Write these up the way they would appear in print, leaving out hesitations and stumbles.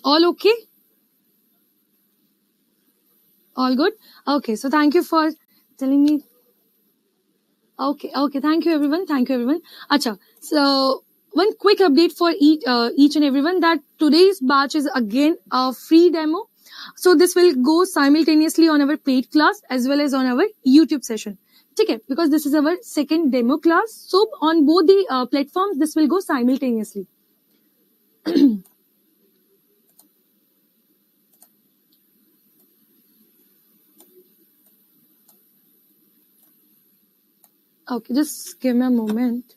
All okay? All good? Okay, so thank you for telling me. Okay, thank you everyone. Acha, so one quick update for each and everyone that today's batch is again a free demo. So this will go simultaneously on our paid class as well as on our YouTube session. Okay, because this is our second demo class. So on both the platforms, this will go simultaneously. Okay, just give me a moment.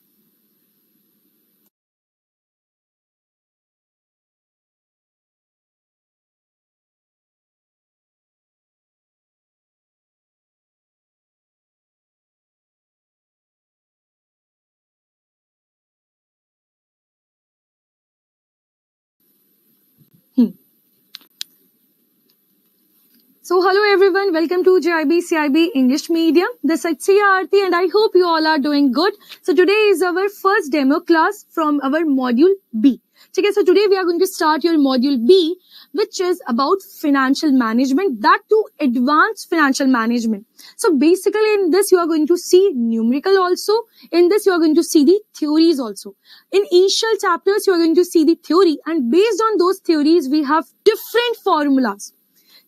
So hello everyone, welcome to CAIIB English Medium. This is CA Aarti and I hope you all are doing good. So today is our first demo class from our module B. Okay, so today we are going to start your module B, which is about financial management, that too advanced financial management. So basically in this you are going to see numerical also. In this you are going to see the theories also. In initial chapters you are going to see the theory, and based on those theories we have different formulas.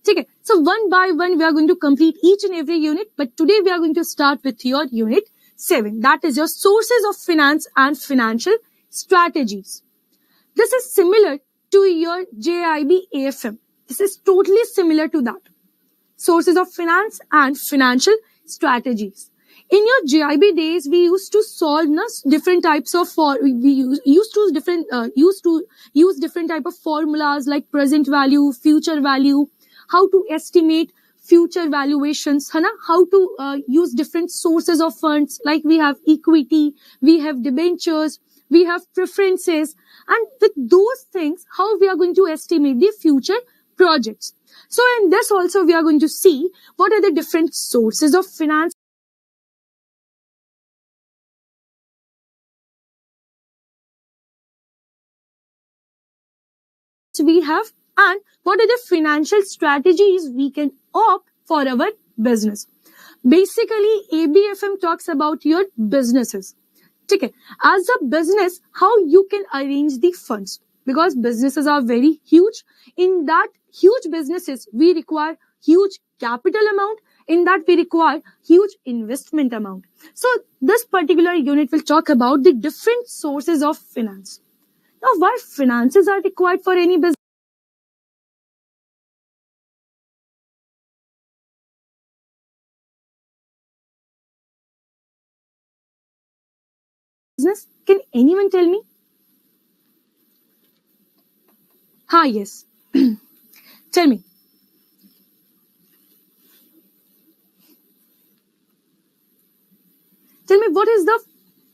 Okay, so one by one we are going to complete each and every unit, but today we are going to start with your unit 7. That is your sources of finance and financial strategies. This is similar to your CAIIB AFM. This is totally similar to that. Sources of finance and financial strategies. In your CAIIB days, we used to solve different types of used to use different type of formulas like present value, future value, how to estimate future valuations, how to use different sources of funds, like we have equity, we have debentures, we have preferences, and with those things, how we are going to estimate the future projects. So in this also, we are going to see what are the different sources of finance we have, and what are the financial strategies we can opt for our business. Basically, ABFM talks about your businesses. Okay, as a business, how you can arrange the funds, because businesses are very huge. In that huge businesses, we require huge capital amount. In that we require huge investment amount. So this particular unit will talk about the different sources of finance. Now, why finances are required for any business? Can anyone tell me? Yes. Tell me. Tell me, what is the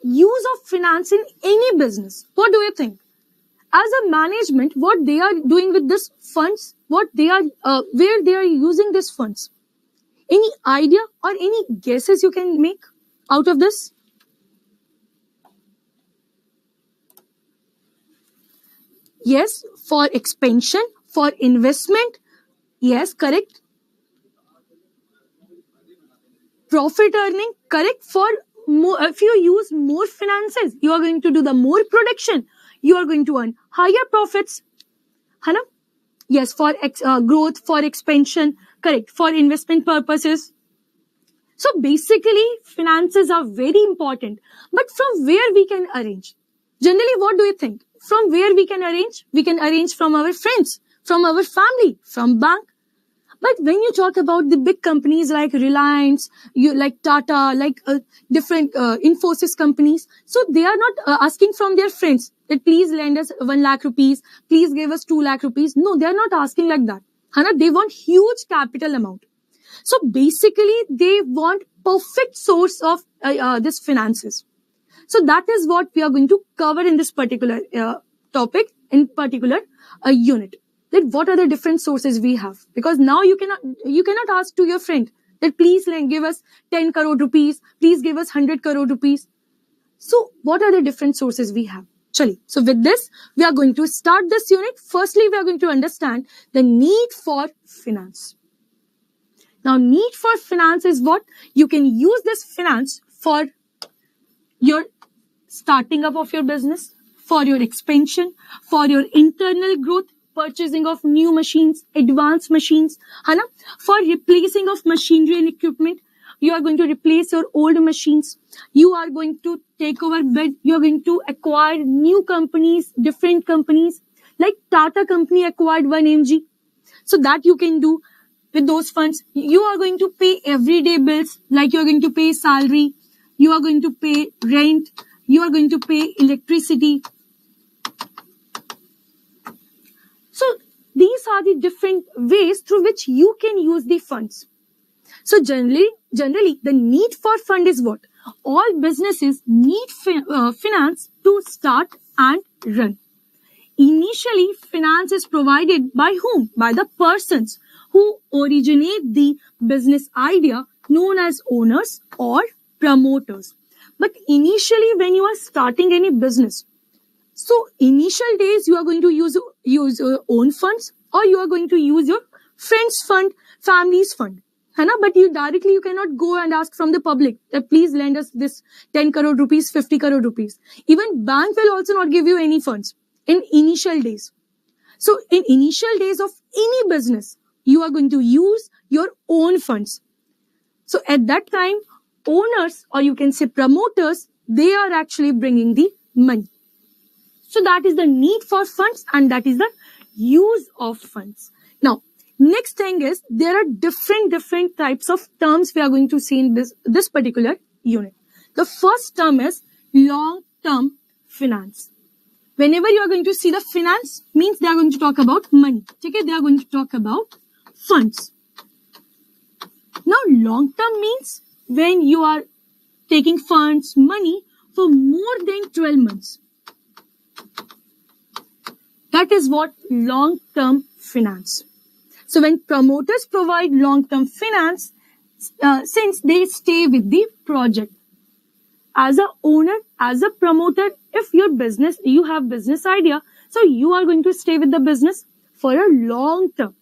use of finance in any business? What do you think? As a management, what they are doing with this funds, what they are, where they are using these funds? Any idea or any guesses you can make out of this? Yes, for expansion, for investment. Yes, correct. Profit earning, correct. For more, if you use more finances, you are going to do the more production. You are going to earn higher profits. Hana? Yes, for growth, for expansion, correct. For investment purposes. So basically, finances are very important. But from where we can arrange? Generally, what do you think? From where we can arrange? We can arrange from our friends, from our family, from bank. But when you talk about the big companies like Reliance, like Tata, like different Infosys companies, so they are not asking from their friends that please lend us 1 lakh rupees, please give us 2 lakh rupees. No, they are not asking like that. They want huge capital amount. So basically, they want perfect source of this finances. So that is what we are going to cover in this particular topic, in particular unit. That what are the different sources we have? Because now you cannot ask to your friend that please give us 10 crore rupees, please give us 100 crore rupees. So what are the different sources we have? Chali. So with this, we are going to start this unit. Firstly, we are going to understand the need for finance. Now, need for finance is what? You can use this finance for your starting up of your business, for your expansion, for your internal growth, purchasing of new machines, advanced machines, for replacing of machinery and equipment. You are going to replace your old machines. You are going to take over bid. You are going to acquire new companies, different companies, like Tata company acquired 1mg. So that you can do with those funds. You are going to pay everyday bills, like you are going to pay salary, you are going to pay rent, you are going to pay electricity. So these are the different ways through which you can use the funds. So generally, the need for fund is what? All businesses need finance to start and run. Initially, finance is provided by whom? By the persons who originate the business idea, known as owners or promoters. But initially, when you are starting any business, so initial days you are going to use your own funds, or you are going to use your friends' fund, family's fund. But you cannot go and ask from the public that please lend us this 10 crore rupees, 50 crore rupees. Even bank will also not give you any funds in initial days. So in initial days of any business, you are going to use your own funds. So at that time, owners, or you can say promoters, they are actually bringing the money. So that is the need for funds, and that is the use of funds. Now, next thing is, there are different types of terms we are going to see in this particular unit. The first term is long-term finance. Whenever you are going to see the finance, means they are going to talk about money. Okay? They are going to talk about funds. Now, long-term means when you are taking funds, money for more than 12 months. That is what long-term finance. So when promoters provide long-term finance, since they stay with the project. As a owner, as a promoter, if you have business idea, so you are going to stay with the business for a long term.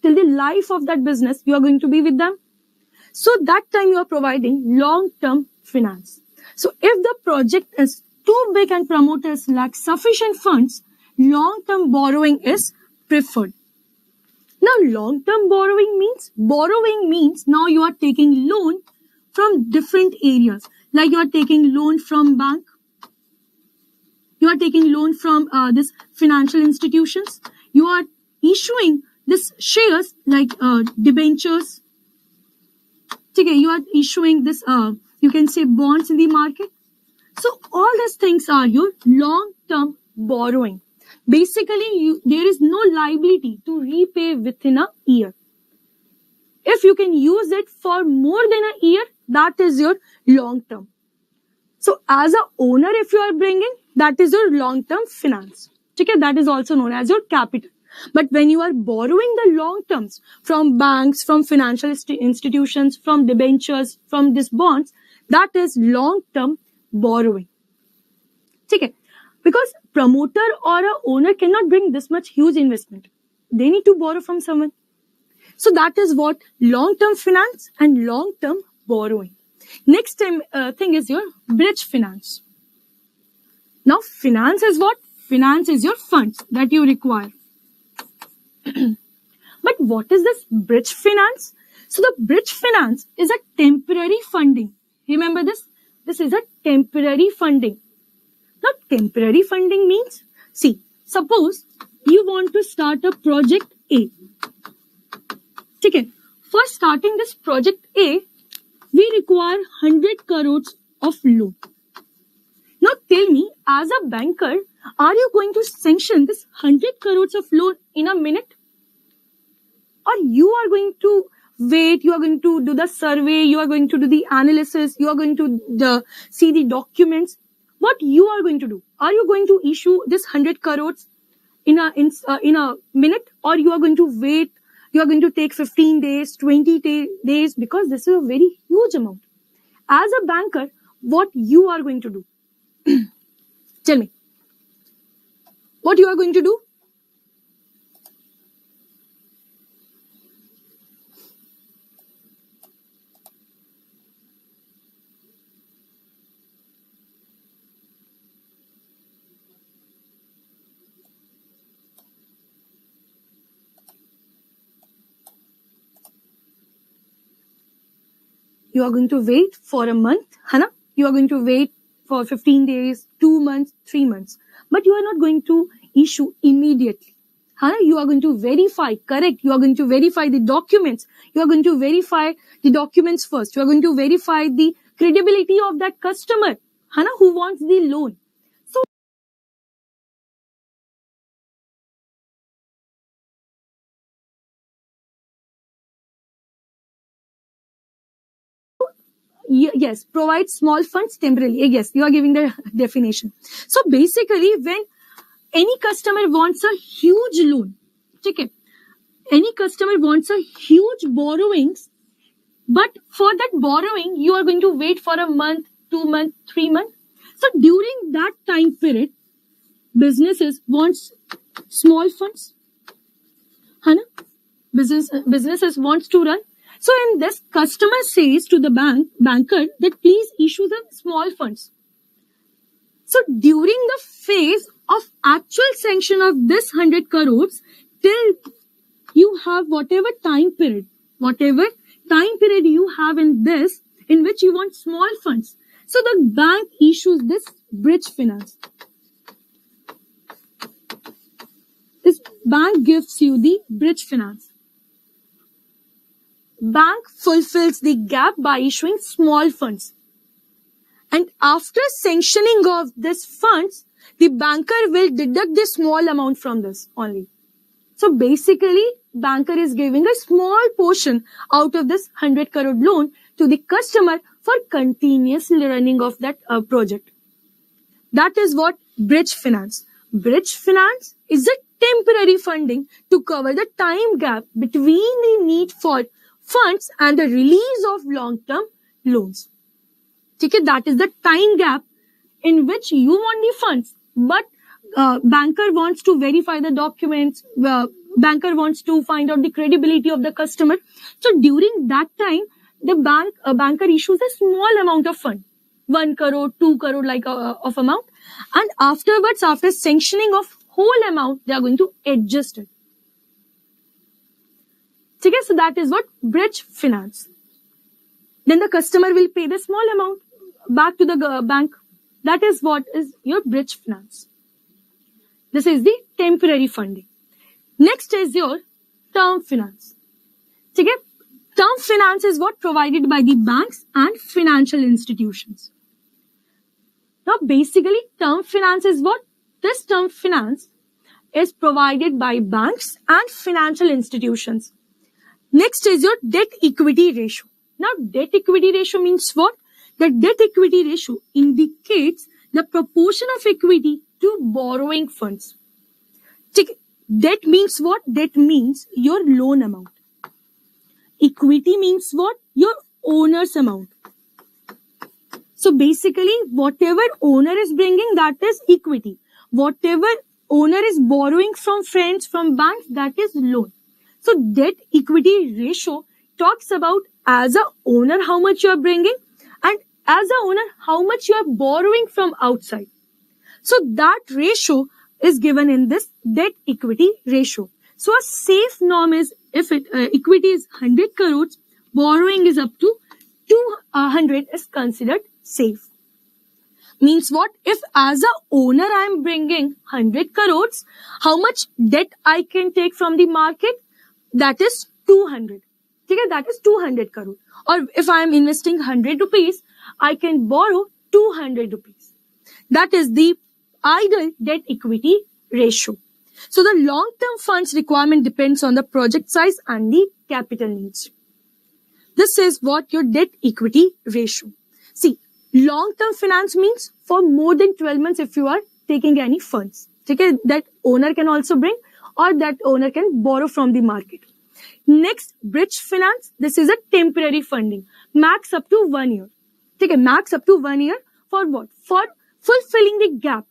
Till the life of that business, you are going to be with them. So that time you are providing long-term finance. So if the project is too big and promoters lack sufficient funds, long-term borrowing is preferred. Now, long-term borrowing means now you are taking loan from different areas. Like you are taking loan from bank. You are taking loan from this financial institutions. You are issuing this shares like debentures. Okay, you are issuing this, you can say bonds in the market. So all these things are your long-term borrowing. Basically, there is no liability to repay within a year. If you can use it for more than a year, that is your long term. So as a owner, if you are bringing, that is your long term finance. Okay, that is also known as your capital. But when you are borrowing the long terms from banks, from financial institutions, from debentures, from these bonds, that is long term borrowing. Okay. Because promoter or a owner cannot bring this much huge investment. They need to borrow from someone. So that is what long-term finance and long-term borrowing. Next thing is your bridge finance. Now finance is what? Finance is your funds that you require. But what is this bridge finance? So the bridge finance is a temporary funding. Remember this? This is a temporary funding. Now, temporary funding means, see, suppose you want to start a project A. Okay. For starting this project A, we require 100 crores of loan. Now, tell me, as a banker, are you going to sanction this 100 crores of loan in a minute? Or you are going to wait, you are going to do the survey, you are going to do the analysis, you are going to see the documents. What you are going to do? Are you going to issue this 100 crores in a minute, or you are going to wait? You are going to take 15 days, 20 days, because this is a very huge amount. As a banker, what you are going to do? Tell me. what you are going to do? You are going to wait for a month, है ना? You are going to wait for 15 days, 2 months, 3 months. But you are not going to issue immediately. है ना? You are going to verify, correct? You are going to verify the documents. You are going to verify the documents first. You are going to verify the credibility of that customer, है ना? Who wants the loan. So, yes, provide small funds temporarily. Yes, you are giving the definition. So basically, when any customer wants a huge loan, okay, any customer wants a huge borrowings, but for that borrowing, you are going to wait for a month, 2 months, 3 months. So during that time period, businesses wants small funds, है ना? Businesses wants to run. So in this, customer says to the banker that please issue the small funds. So during the phase of actual sanction of this 100 crores, till you have whatever time period you have in this, in which you want small funds. So the bank issues this bridge finance. This bank gives you the bridge finance. Bank fulfills the gap by issuing small funds. And after sanctioning of this funds, the banker will deduct the small amount from this only. So basically, banker is giving a small portion out of this 100 crore loan to the customer for continuous running of that project. That is what bridge finance. Bridge finance is a temporary funding to cover the time gap between the need for funds and the release of long-term loans. Okay, that is the time gap in which you want the funds, but banker wants to verify the documents, banker wants to find out the credibility of the customer. So during that time, the banker issues a small amount of fund, 1 crore, 2 crore of amount, and afterwards, after sanctioning of whole amount, they are going to adjust it. Okay, so that is what bridge finance. Then the customer will pay the small amount back to the bank. That is what is your bridge finance. This is the temporary funding. Next is your term finance. Okay, term finance is what provided by the banks and financial institutions. Now basically, term finance is what? This term finance is provided by banks and financial institutions. Next is your debt equity ratio. Now, debt equity ratio means what? The debt equity ratio indicates the proportion of equity to borrowing funds. Debt means what? Debt means your loan amount. Equity means what? Your owner's amount. So basically, whatever owner is bringing, that is equity. Whatever owner is borrowing from friends, from banks, that is loan. So debt equity ratio talks about as a owner how much you are bringing, and as a owner how much you are borrowing from outside. So that ratio is given in this debt equity ratio. So a safe norm is if equity is 100 crores, borrowing is up to 200 is considered safe. Means what? If as a owner I am bringing 100 crores, how much debt I can take from the market? That is 200. Okay, that is 200 crore. Or if I am investing 100 rupees, I can borrow 200 rupees. That is the ideal debt equity ratio. So the long-term funds requirement depends on the project size and the capital needs. This is what your debt equity ratio. See, long-term finance means for more than 12 months if you are taking any funds. Okay, that owner can also bring, or that owner can borrow from the market. Next, bridge finance. This is a temporary funding. Max up to 1 year. Okay, max up to 1 year for what? For fulfilling the gap.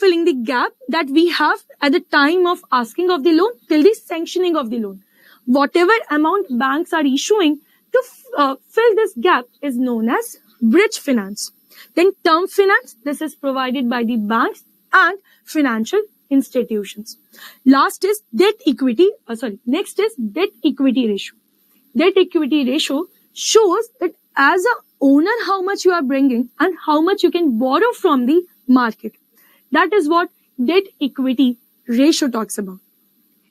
filling the gap that we have at the time of asking of the loan till the sanctioning of the loan. Whatever amount banks are issuing to fill this gap is known as bridge finance. Then term finance, this is provided by the banks and financial institutions. Next is debt equity ratio. Debt equity ratio shows that as a owner how much you are bringing and how much you can borrow from the market. That is what debt equity ratio talks about.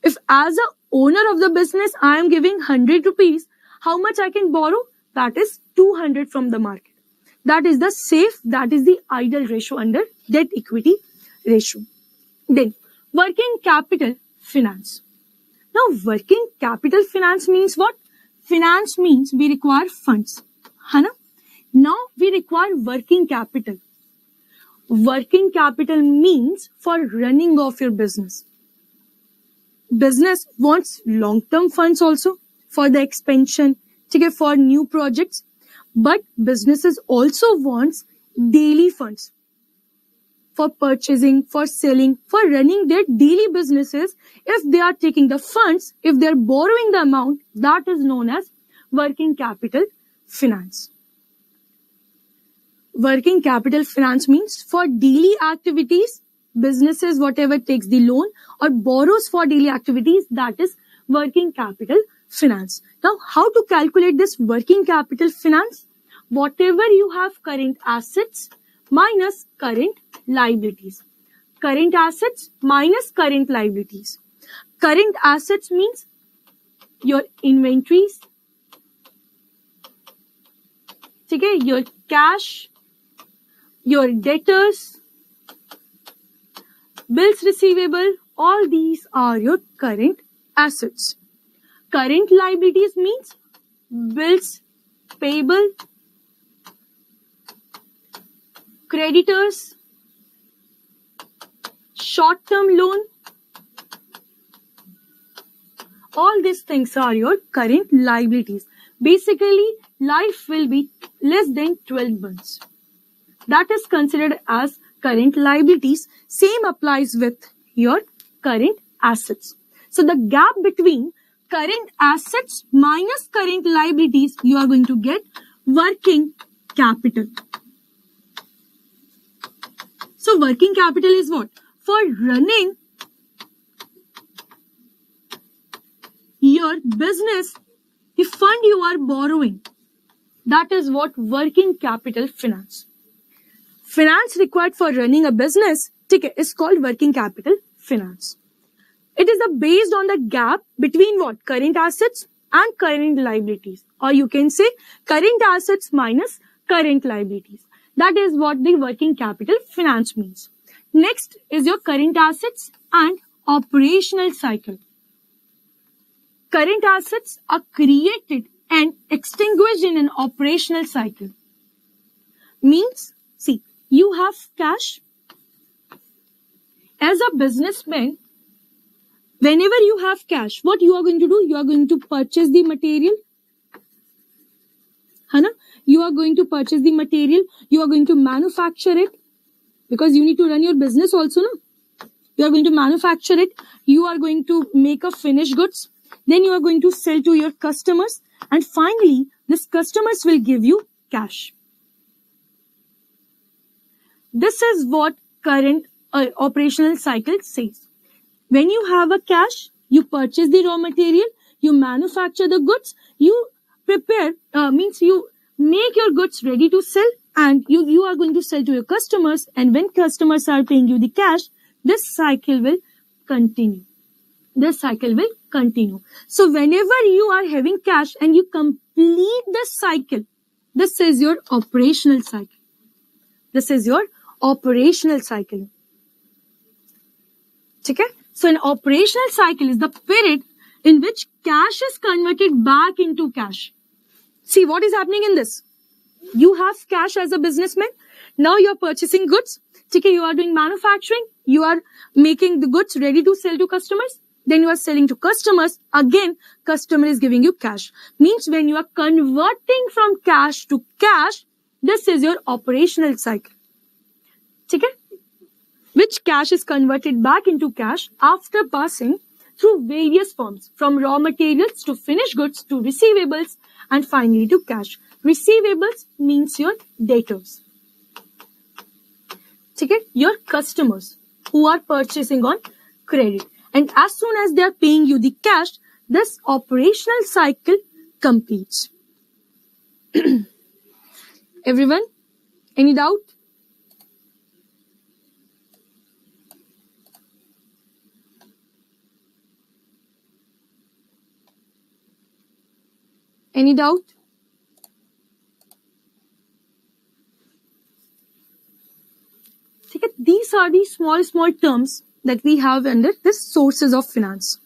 If as a owner of the business I am giving 100 rupees, how much I can borrow? That is 200 from the market. That is the safe, that is the ideal ratio under debt equity ratio. Then working capital finance. Now working capital finance means what? Finance means we require funds. Now we require working capital. Working capital means for running of your business. Business wants long-term funds also for the expansion, for new projects. But businesses also wants daily funds for purchasing, for selling, for running their daily businesses. If they are taking the funds, if they are borrowing the amount, that is known as working capital finance. Working capital finance means for daily activities, businesses whatever takes the loan or borrows for daily activities, that is working capital finance. Now, how to calculate this working capital finance? Whatever you have current assets minus current liabilities. Current assets minus current liabilities. Current assets means your inventories, your cash, your debtors, bills receivable, all these are your current assets. Current liabilities means bills payable, creditors, short-term loan, all these things are your current liabilities. Basically, life will be less than 12 months. That is considered as current liabilities. Same applies with your current assets. So the gap between current assets minus current liabilities, you are going to get working capital. So working capital is what? For running your business, the fund you are borrowing, that is what working capital finance. Finance required for running a business is called working capital finance. It is based on the gap between what? Current assets and current liabilities. Or you can say current assets minus current liabilities. That is what the working capital finance means. Next is your current assets and operational cycle. Current assets are created and extinguished in an operational cycle. Means, see, you have cash. As a businessman, whenever you have cash, what you are going to do? You are going to purchase the material. You are going to purchase the material. You are going to manufacture it because you need to run your business also. You are going to manufacture it. You are going to make a finished goods. Then you are going to sell to your customers. And finally, these customers will give you cash. This is what current operational cycle says. When you have a cash, you purchase the raw material, you manufacture the goods, you prepare, means you make your goods ready to sell, and you are going to sell to your customers, and when customers are paying you the cash, this cycle will continue. This cycle will continue. So whenever you are having cash and you complete this cycle, this is your operational cycle. This is your operational cycle. Okay? So an operational cycle is the period in which cash is converted back into cash. See what is happening in this. You have cash as a businessman. Now you are purchasing goods. Okay, you are doing manufacturing. You are making the goods ready to sell to customers. Then you are selling to customers. Again, customer is giving you cash. Means when you are converting from cash to cash, this is your operational cycle. Okay? which cash is converted back into cash after passing through various forms, from raw materials to finished goods to receivables and finally to cash. Receivables means your debtors. Okay? Your customers who are purchasing on credit. And as soon as they are paying you the cash, this operational cycle completes. Everyone, any doubt? Any doubt? These are the small terms that we have under this sources of finance.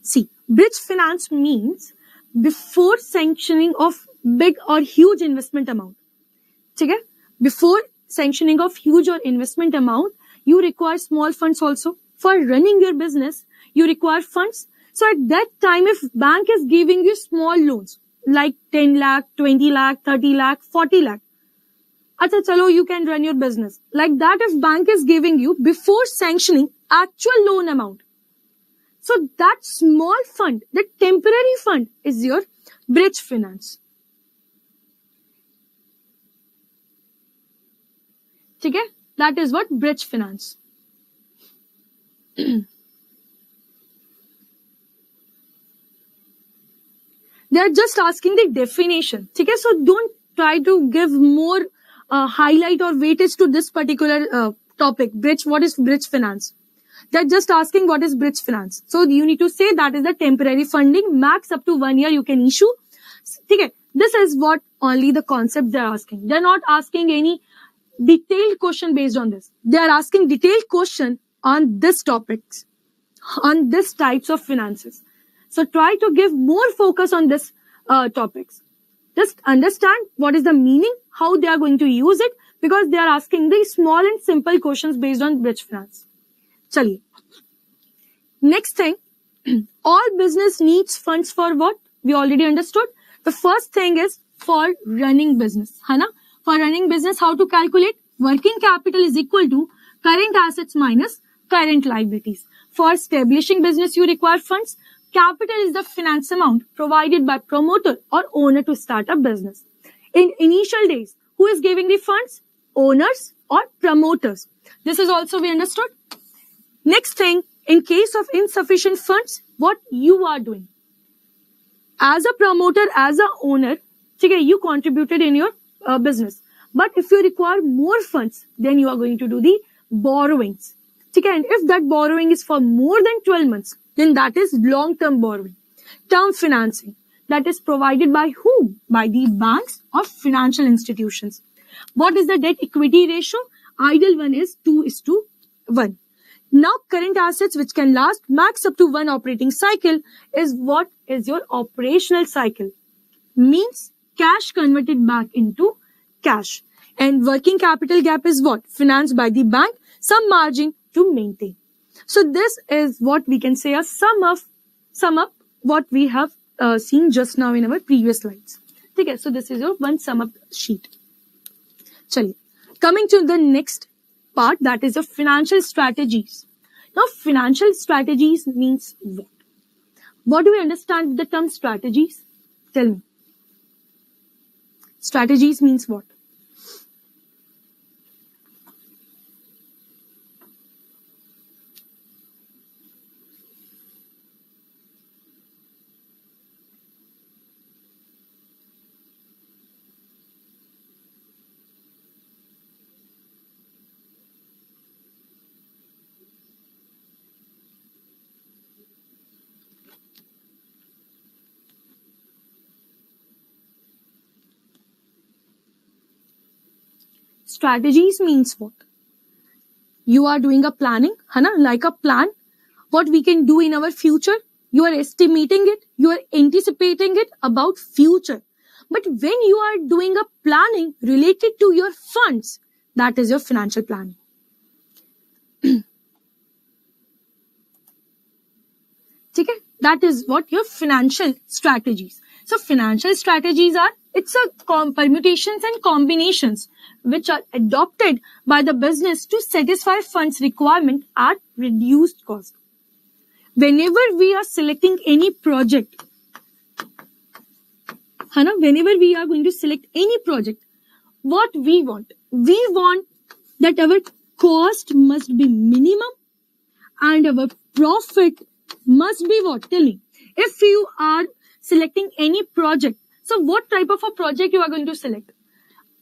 See, bridge finance means before sanctioning of big or huge investment amount. Okay? Before sanctioning of huge or investment amount, you require small funds also. For running your business, you require funds. So at that time, if bank is giving you small loans, like 10 lakh, 20 lakh, 30 lakh, 40 lakh, acha chalo, you can run your business. Like that, if bank is giving you before sanctioning actual loan amount, so that small fund, that temporary fund is your bridge finance. Okay? That is what bridge finance. They are just asking the definition. Okay? So don't try to give more highlight or weightage to this particular topic. Bridge, what is bridge finance? They're just asking what is bridge finance. So you need to say that is the temporary funding, max up to 1 year you can issue. Okay? This is what only the concept they're asking. They're not asking any detailed question based on this. They are asking detailed question on this topics, on this types of finances. So try to give more focus on this topics. Just understand what is the meaning, how they are going to use it, because they are asking the small and simple questions based on bridge finance. Chaliye. Next thing, all business needs funds for what? We already understood. The first thing is for running business. है ना? For running business, how to calculate? Working capital is equal to current assets minus current liabilities. For establishing business, you require funds. Capital is the finance amount provided by promoter or owner to start a business. In initial days, who is giving the funds? Owners or promoters. This is also we understood. Next thing, in case of insufficient funds, what you are doing? As a promoter, as a owner, you contributed in your business. But if you require more funds, then you are going to do the borrowings. And if that borrowing is for more than 12 months, then that is long-term borrowing. Term financing, that is provided by whom? By the banks or financial institutions. What is the debt equity ratio? Ideal one is 2:1. Now, current assets which can last max up to 1 operating cycle is what is your operational cycle. Means cash converted back into cash. And working capital gap is what? Financed by the bank, some margin to maintain. So this is what we can say a sum up what we have seen just now in our previous slides. Okay, so this is your one sum up sheet. Chaliye. Coming to the next part, that is your financial strategies. Now, financial strategies means what? What do we understand with the term strategies? Tell me. Strategies means what? Strategies means what? You are doing a planning, like a plan, what we can do in our future. You are estimating it, you are anticipating it about future. But when you are doing a planning related to your funds, that is your financial planning. Okay? That is what your financial strategies. So financial strategies are It's a permutations and combinations which are adopted by the business to satisfy funds requirement at reduced cost. Whenever we are selecting any project, whenever we are going to select any project, what we want that our cost must be minimum and our profit must be what? Tell me. If you are selecting any project, so what type of a project you are going to select?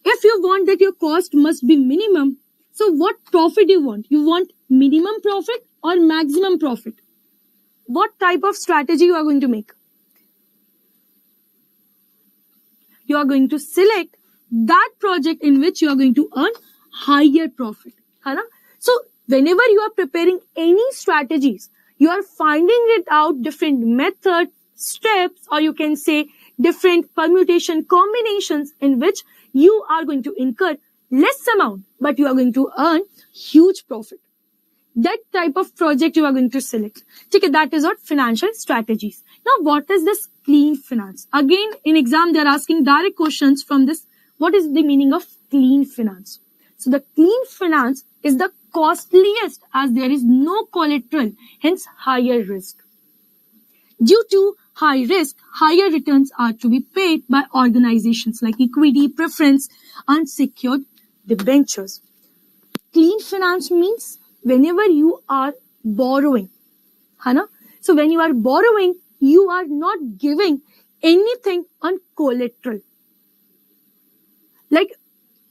If you want that your cost must be minimum, so what profit you want? You want minimum profit or maximum profit? What type of strategy you are going to make? You are going to select that project in which you are going to earn higher profit. So whenever you are preparing any strategies, you are finding it out different method, steps, or you can say different permutation combinations in which you are going to incur less amount, but you are going to earn huge profit. That type of project you are going to select. Okay, that is what financial strategies. Now, what is this clean finance? Again, in exam, they are asking direct questions from this. What is the meaning of clean finance? So, the clean finance is the costliest as there is no collateral, hence higher risk. Due to high risk, higher returns are to be paid by organizations like equity, preference, unsecured debentures. Clean finance means whenever you are borrowing, so when you are borrowing, you are not giving anything on collateral. Like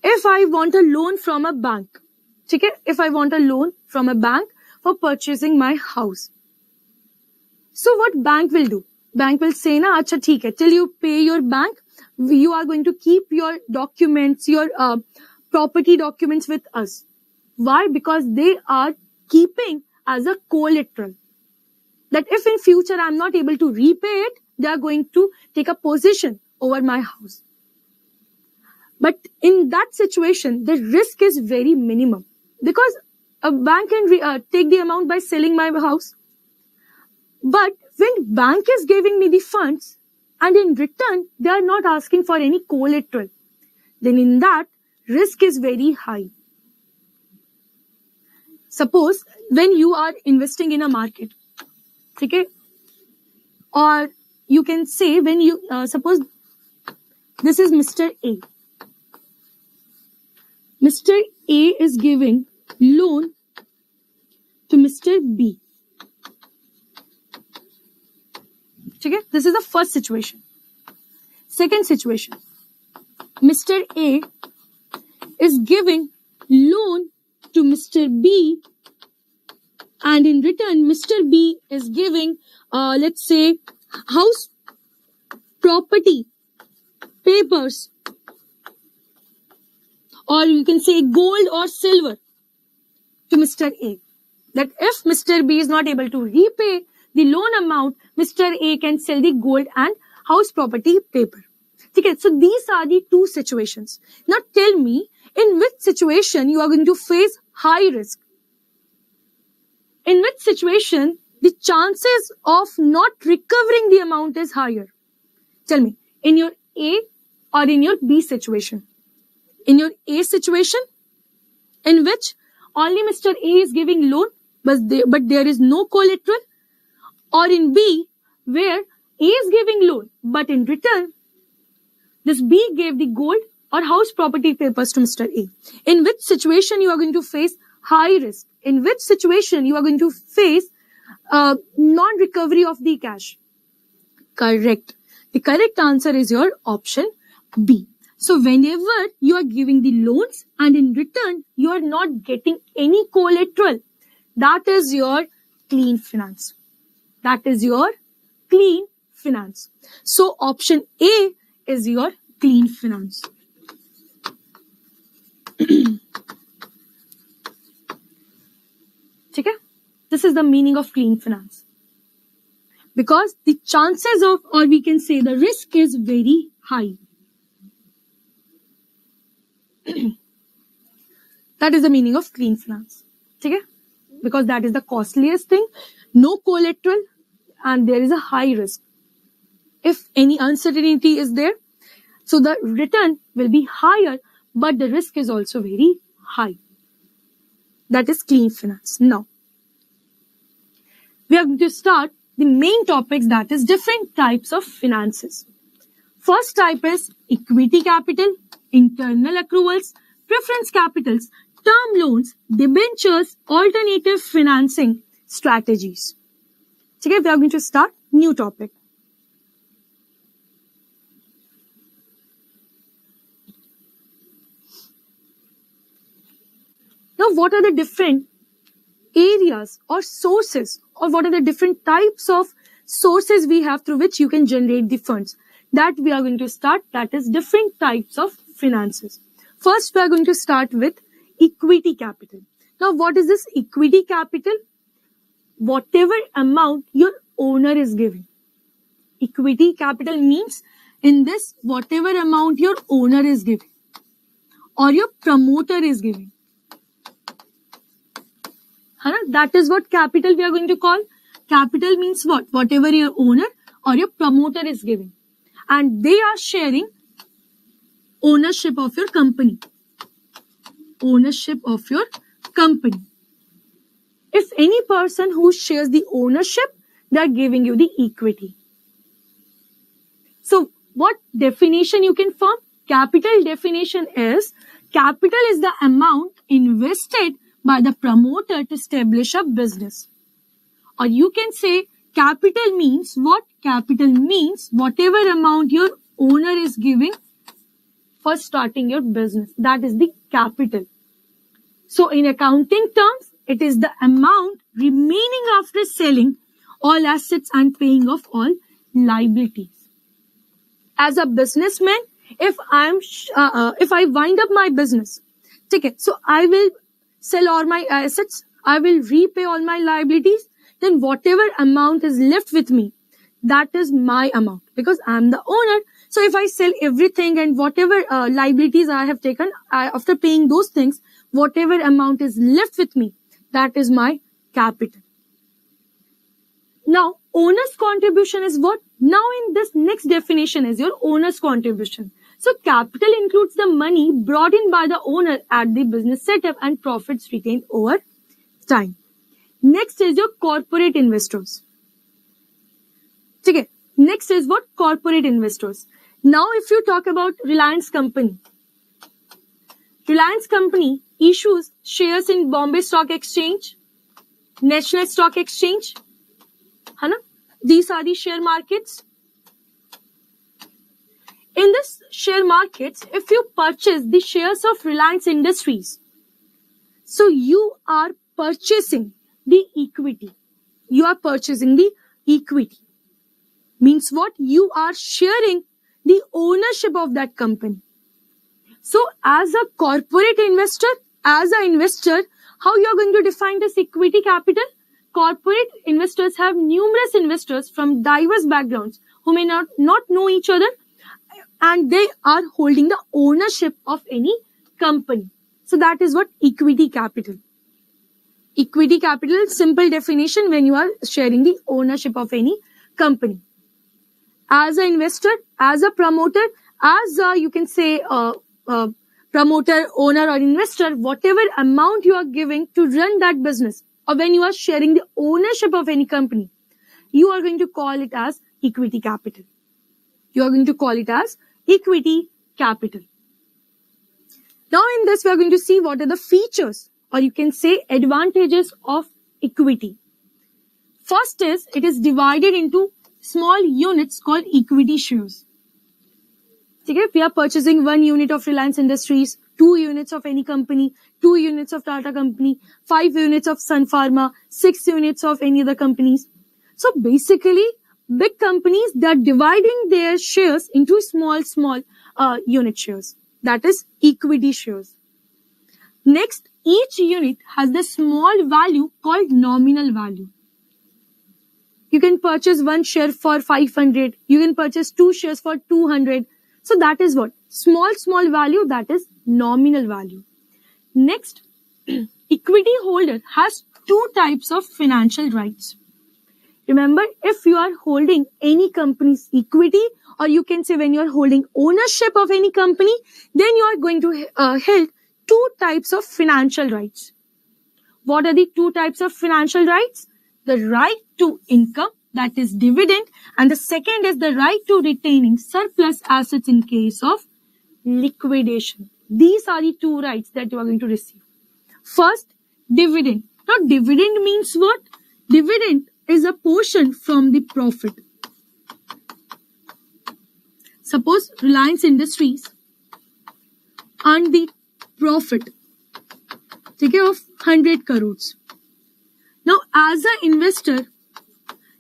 if I want a loan from a bank, if I want a loan from a bank for purchasing my house, so what bank will do? Bank will say, acha theek hai, till you pay your bank, you are going to keep your documents, your property documents with us. Why? Because they are keeping as a collateral. That if in future I am not able to repay it, they are going to take a position over my house. But in that situation, the risk is very minimum because a bank can take the amount by selling my house. But when bank is giving me the funds and in return, they are not asking for any collateral, then in that, risk is very high. Suppose when you are investing in a market, okay, or you can say when you, suppose this is Mr. A. Mr. A is giving loan to Mr. B. Okay, this is the first situation. Second situation, Mr. A is giving loan to Mr. B, and in return, Mr. B is giving, let's say, house property papers, or you can say gold or silver to Mr. A. That if Mr. B is not able to repay the loan amount, Mr. A can sell the gold and house property paper. Okay, so these are the two situations. Now tell me, in which situation you are going to face high risk? In which situation the chances of not recovering the amount is higher? Tell me, in your A or in your B situation? In your A situation, in which only Mr. A is giving loan, but there is no collateral, or in B, where A is giving loan, but in return, this B gave the gold or house property papers to Mr. A. In which situation you are going to face high risk? In which situation you are going to face non-recovery of the cash? Correct. The correct answer is your option B. So whenever you are giving the loans and in return you are not getting any collateral, that is your clean finance. That is your clean finance. So option A is your clean finance. Okay? This is the meaning of clean finance. Because the chances of, or we can say the risk is very high. That is the meaning of clean finance. Okay? Because that is the costliest thing, no collateral, and there is a high risk. If any uncertainty is there, So the return will be higher, but the risk is also very high. That is clean finance. Now, we are going to start the main topics, that is different types of finances. First type is equity capital, internal accruals, preference capitals, term loans, debentures, alternative financing strategies. Okay, we are going to start new topic. Now, what are the different areas or sources, or what are the different types of sources we have through which you can generate the funds? That we are going to start, that is different types of finances. First, we are going to start with equity capital. Now, what is this equity capital? Whatever amount your owner is giving. Equity capital means in this, whatever amount your owner is giving or your promoter is giving. That is what capital we are going to call. Capital means what? Whatever your owner or your promoter is giving. And they are sharing ownership of your company. Ownership of your company. If any person who shares the ownership, they are giving you the equity. So, what definition you can form? Capital definition is, capital is the amount invested by the promoter to establish a business. Or you can say capital means what? Capital means whatever amount your owner is giving for starting your business. That is the capital. So in accounting terms, it is the amount remaining after selling all assets and paying off all liabilities. As a businessman, if I wind up my business, okay, so I will sell all my assets, I will repay all my liabilities, then whatever amount is left with me, that is my amount because I am the owner. So if I sell everything and whatever liabilities I have taken, after paying those things, whatever amount is left with me, that is my capital. Now, owner's contribution is what? Now in this next definition is your owner's contribution. So capital includes the money brought in by the owner at the business setup and profits retained over time. Next is your corporate investors. Okay. Next is what? Corporate investors. Now if you talk about Reliance Company. Reliance Company issues shares in Bombay Stock Exchange, National Stock Exchange. These are the share markets. In this share markets, if you purchase the shares of Reliance Industries, so you are purchasing the equity. You are purchasing the equity. Means what? You are sharing the ownership of that company. So as a corporate investor, as an investor, how you are going to define this equity capital? Corporate investors have numerous investors from diverse backgrounds who may not know each other, and they are holding the ownership of any company. So that is what equity capital. Equity capital, simple definition, when you are sharing the ownership of any company. As an investor, as a promoter, as you can say promoter, owner or investor, whatever amount you are giving to run that business, or when you are sharing the ownership of any company, you are going to call it as equity capital. You are going to call it as equity capital. Now in this, we are going to see what are the features, or you can say advantages of equity. First is, it is divided into small units called equity shares. Okay, we are purchasing 1 unit of Reliance Industries, 2 units of any company, 2 units of Tata company, 5 units of Sun Pharma, 6 units of any other companies. So basically, big companies, they are dividing their shares into small unit shares. That is equity shares. Next, each unit has the small value called nominal value. You can purchase 1 share for 500. You can purchase 2 shares for 200. So that is what? Small value, that is nominal value. Next, equity holder has 2 types of financial rights. Remember, if you are holding any company's equity or you can say when you are holding ownership of any company, then you are going to hold two types of financial rights. What are the two types of financial rights? The right to income, that is dividend, and the second is the right to retaining surplus assets in case of liquidation. These are the two rights that you are going to receive. First, dividend. Now, dividend means what? Dividend is a portion from the profit. Suppose Reliance Industries earned the profit of 100 crores. Now, as an investor,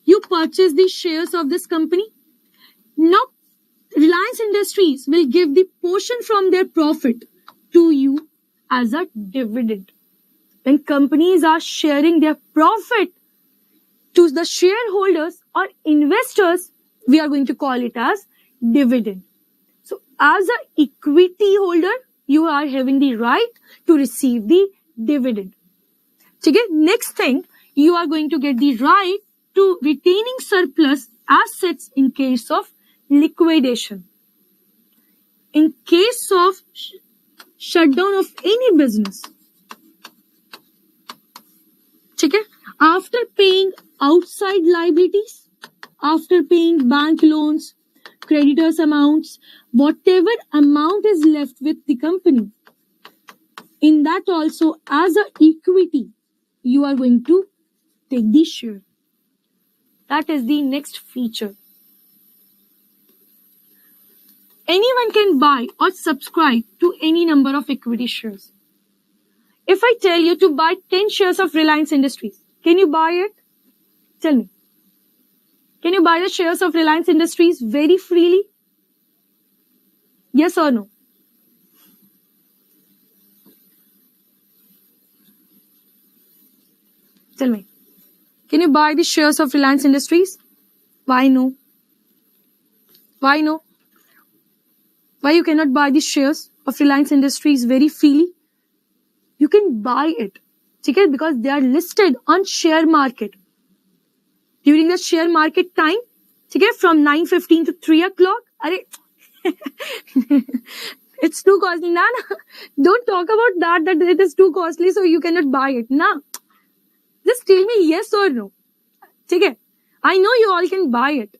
you purchase the shares of this company. Now, Reliance Industries will give the portion from their profit to you as a dividend. When companies are sharing their profit to the shareholders or investors, we are going to call it as dividend. So, as an equity holder, you are having the right to receive the dividend. Okay? Next thing, you are going to get the right to retaining surplus assets in case of liquidation. In case of shutdown of any business. Okay? After paying outside liabilities, after paying bank loans, creditors amounts, whatever amount is left with the company, in that also as an equity, you are going to take the share. That is the next feature. Anyone can buy or subscribe to any number of equity shares. If I tell you to buy 10 shares of Reliance Industries, can you buy it? Tell me. Can you buy the shares of Reliance Industries very freely? Yes or no? Tell me. Can you buy the shares of Reliance Industries? Why no? Why no? Why you cannot buy the shares of Reliance Industries very freely? You can buy it. Okay? Because they are listed on share market. During the share market time, okay, from 9:15 to 3 o'clock, it's too costly. Nah. Don't talk about that it is too costly, so you cannot buy it. Nah. Just tell me yes or no. Okay? I know you all can buy it.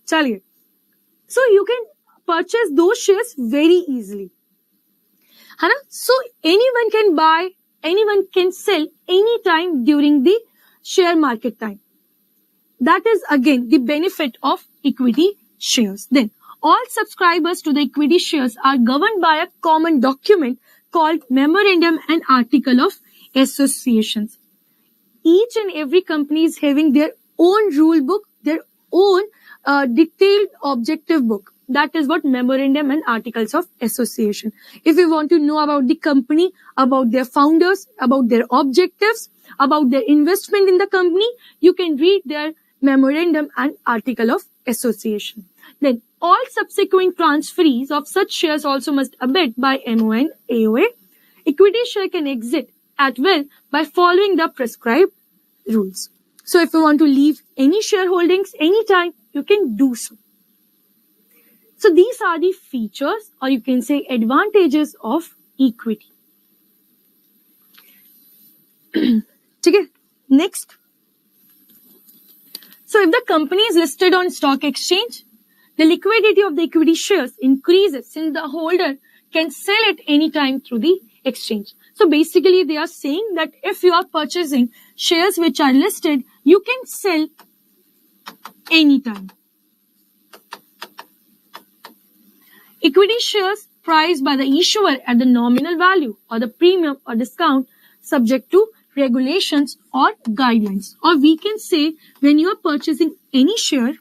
Chaliye. So you can purchase those shares very easily. So anyone can buy, anyone can sell anytime during the share market time. That is again the benefit of equity shares. Then all subscribers to the equity shares are governed by a common document called Memorandum and Article of Associations. Each and every company is having their own rule book, their own detailed objective book. That is what Memorandum and Articles of Association. If you want to know about the company, about their founders, about their objectives, about their investment in the company, you can read their Memorandum and Article of Association. Then all subsequent transferees of such shares also must abide by MO and AOA. Equity share can exit at will by following the prescribed rules. So if you want to leave any shareholdings anytime, you can do so. So these are the features, or you can say advantages of equity. Okay. Next. So if the company is listed on stock exchange, the liquidity of the equity shares increases since the holder can sell at any time through the exchange. So basically they are saying that if you are purchasing shares which are listed, you can sell anytime. Equity shares priced by the issuer at the nominal value or the premium or discount subject to regulations or guidelines. Or we can say when you are purchasing any share,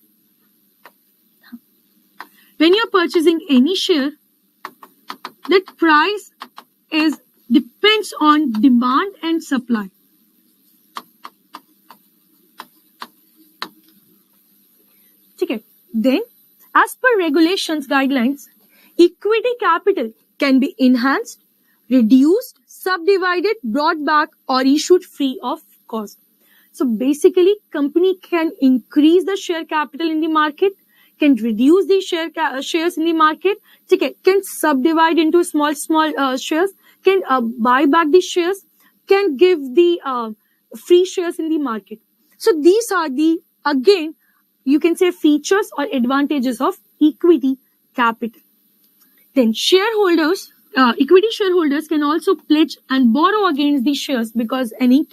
that price depends on demand and supply. Okay. Then as per regulations guidelines, equity capital can be enhanced, reduced, subdivided, brought back or issued free of cost. So basically company can increase the share capital in the market, can reduce the shares in the market, okay, can subdivide into small shares, can buy back the shares, can give the free shares in the market. So these are the, again, you can say features or advantages of equity capital. Then shareholders, equity shareholders can also pledge and borrow against the shares, because any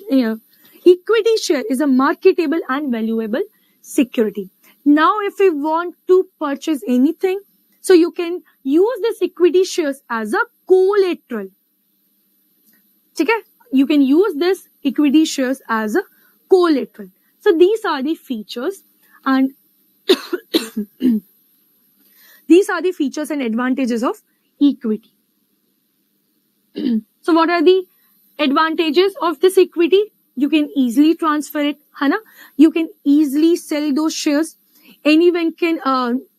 equity share is a marketable and valuable security. Now, if we want to purchase anything, so you can use this equity shares as a collateral. Okay? You can use this equity shares as a collateral. So these are the features, and these are the features and advantages of equity. So what are the advantages of this equity? You can easily transfer it, Hana. You can easily sell those shares. Anyone can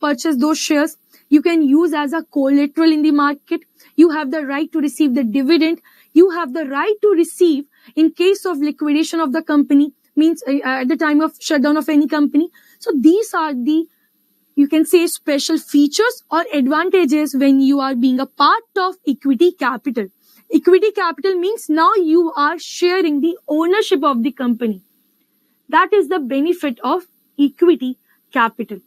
purchase those shares. You can use as a collateral in the market. You have the right to receive the dividend. You have the right to receive in case of liquidation of the company, means at the time of shutdown of any company. So these are the, you can say, special features or advantages when you are being a part of equity capital. Equity capital means now you are sharing the ownership of the company. That is the benefit of equity capital.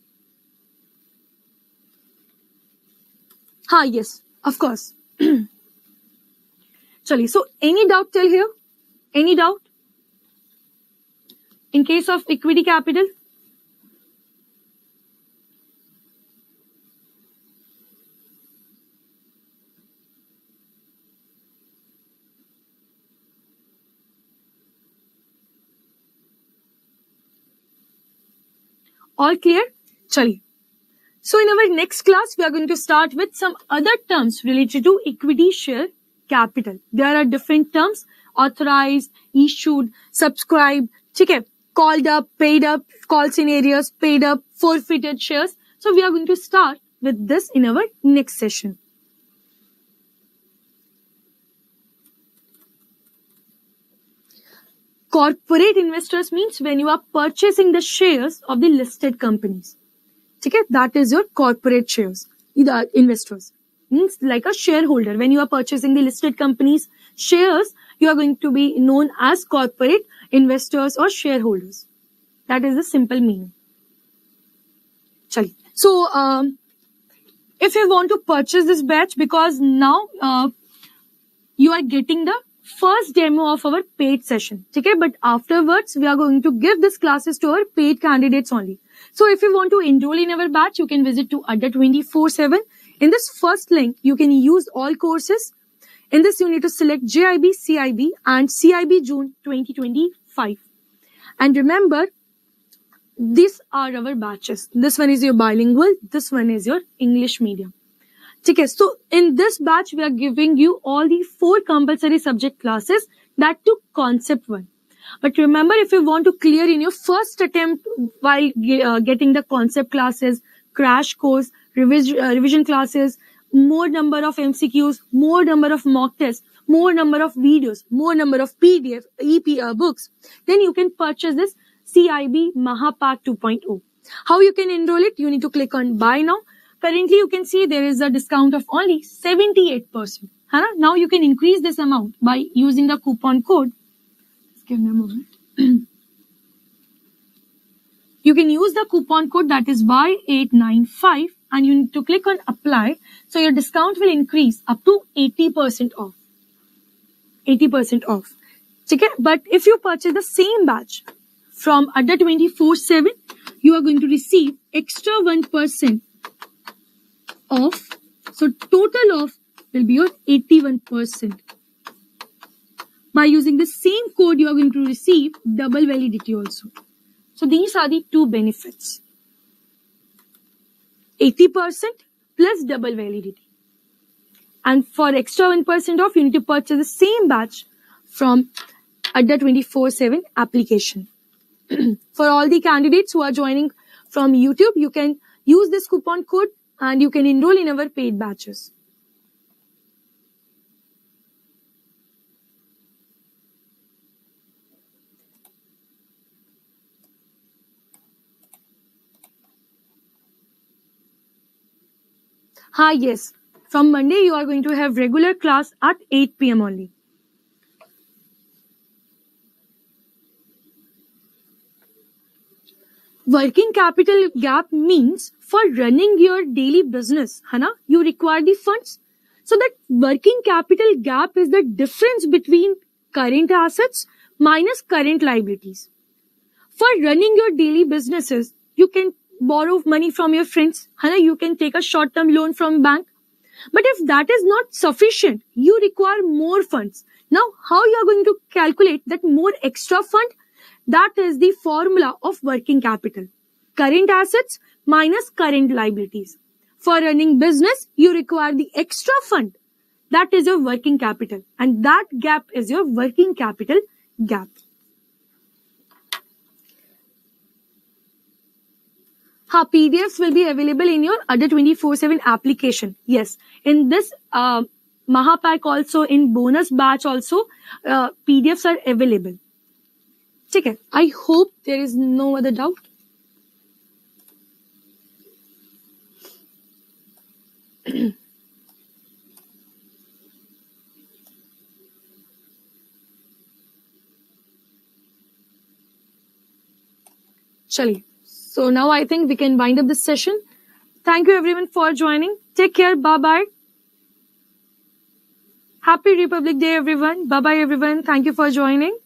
Yes, of course. Chali, so any doubt till here? Any doubt? In case of equity capital? All clear? Chali. So in our next class, we are going to start with some other terms related to equity share capital. There are different terms: authorized, issued, subscribed, okay, called up, paid up, call scenarios, paid up, forfeited shares. So we are going to start with this in our next session. Corporate investors means when you are purchasing the shares of the listed companies. Okay, that is your corporate shares. Investors means like a shareholder. When you are purchasing the listed companies' shares, you are going to be known as corporate investors or shareholders. That is the simple meaning. Chali. So, if you want to purchase this batch, because now you are getting the first demo of our paid session, okay? But afterwards, we are going to give these classes to our paid candidates only. So if you want to enroll in our batch, you can visit to Adda 24/7. In this first link, you can use all courses. In this, you need to select JIB, CIB and CAIIB June 2025. And remember, these are our batches. This one is your bilingual. This one is your English medium. Okay, so in this batch, we are giving you all the 4 compulsory subject classes, that too concept 1. But remember, if you want to clear in your first attempt while getting the concept classes, crash course, revision classes, more number of MCQs, more number of mock tests, more number of videos, more number of PDF, EP books, then you can purchase this CAIIB Mahapack 2.0. How you can enroll it? You need to click on buy now. Currently, you can see there is a discount of only 78%. Now you can increase this amount by using the coupon code. Just give me a moment. You can use the coupon code, that is Y895, and you need to click on apply. So your discount will increase up to 80% off. 80% off. Okay? But if you purchase the same batch from Adda 24/7, you are going to receive extra 1% off. So total off will be your 81%. By using the same code, you are going to receive double validity also. So these are the 2 benefits. 80% plus double validity. And for extra 1% off, you need to purchase the same batch from Adda 24/7 application. For all the candidates who are joining from YouTube, you can use this coupon code and you can enroll in our paid batches. Yes. From Monday, you are going to have regular class at 8 p.m. only. Working capital gap means for running your daily business, you require the funds. So that working capital gap is the difference between current assets minus current liabilities. For running your daily businesses, you can borrow money from your friends, you can take a short-term loan from bank. But if that is not sufficient, you require more funds. Now, how you are going to calculate that more extra fund? That is the formula of working capital. Current assets minus current liabilities. For running business, you require the extra fund. That is your working capital. And that gap is your working capital gap. PDFs will be available in your other 24/7 application. Yes, in this Mahapack also, in bonus batch also, PDFs are available. Okay, I hope there is no other doubt. Chaliye. So now I think we can wind up this session. Thank you everyone for joining. Take care. Bye-bye. Happy Republic Day, everyone. Bye-bye, everyone. Thank you for joining.